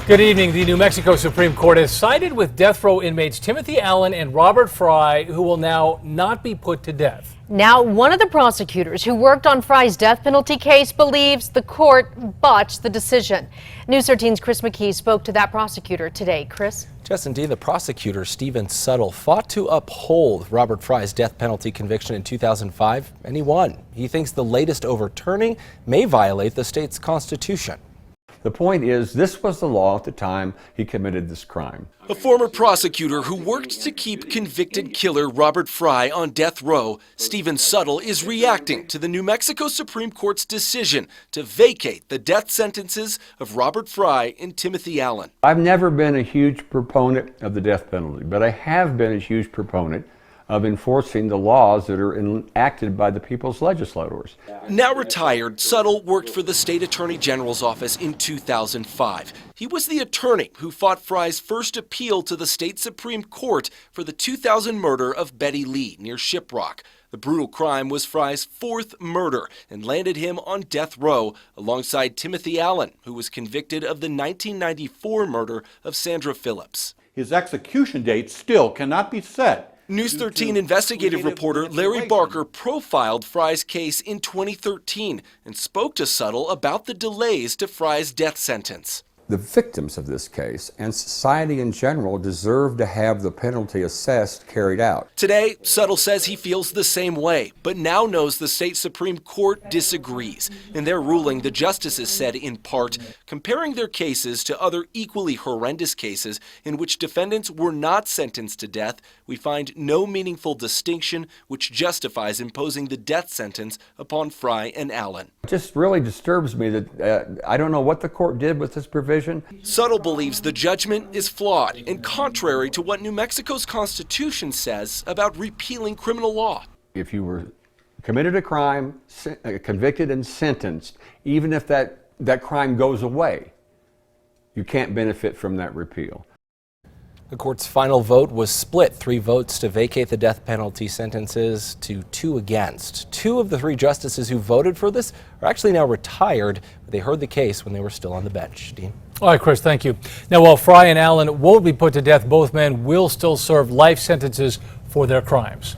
Good evening. The New Mexico Supreme Court has sided with death row inmates Timothy Allen and Robert Fry, who will now not be put to death. Now, one of the prosecutors who worked on Fry's death penalty case believes the court botched the decision. News 13's Chris McKee spoke to that prosecutor today. Chris? Yes, indeed. The prosecutor, SUTTLE, fought to uphold Robert Fry's death penalty conviction in 2005, and he won. He thinks the latest overturning may violate the state's constitution. The point is, this was the law at the time he committed this crime. A former prosecutor who worked to keep convicted killer Robert Fry on death row, SUTTLE, is reacting to the New Mexico Supreme Court's decision to vacate the death sentences of Robert Fry and Timothy Allen. I've never been a huge proponent of the death penalty, but I have been a huge proponent of enforcing the laws that are enacted by the people's legislators. Now retired, SUTTLE worked for the state attorney general's office in 2005. He was the attorney who fought Fry's first appeal to the state Supreme Court for the 2000 murder of Betty Lee near Shiprock. The brutal crime was Fry's fourth murder and landed him on death row alongside Timothy Allen, who was convicted of the 1994 murder of Sandra Phillips. His execution date still cannot be set. News 13 investigative reporter Larry Barker profiled Fry's case in 2013 and spoke to SUTTLE about the delays to Fry's death sentence. The victims of this case and society in general deserve to have the penalty assessed carried out. Today, SUTTLE says he feels the same way, but now knows the state Supreme Court disagrees. In their ruling, the justices said, in part, comparing their cases to other equally horrendous cases in which defendants were not sentenced to death, we find no meaningful distinction which justifies imposing the death sentence upon Fry and Allen. It just really disturbs me that I don't know what the court did with this provision. SUTTLE believes the judgment is flawed and contrary to what New Mexico's Constitution says about repealing criminal law. If you were committed a crime, convicted and sentenced, even if that crime goes away, you can't benefit from that repeal. The court's final vote was split, 3 votes to vacate the death penalty sentences to 2 against. 2 of the 3 justices who voted for this are actually now retired, but they heard the case when they were still on the bench. Dean? All right, Chris, thank you. Now, while Fry and Allen won't be put to death, both men will still serve life sentences for their crimes.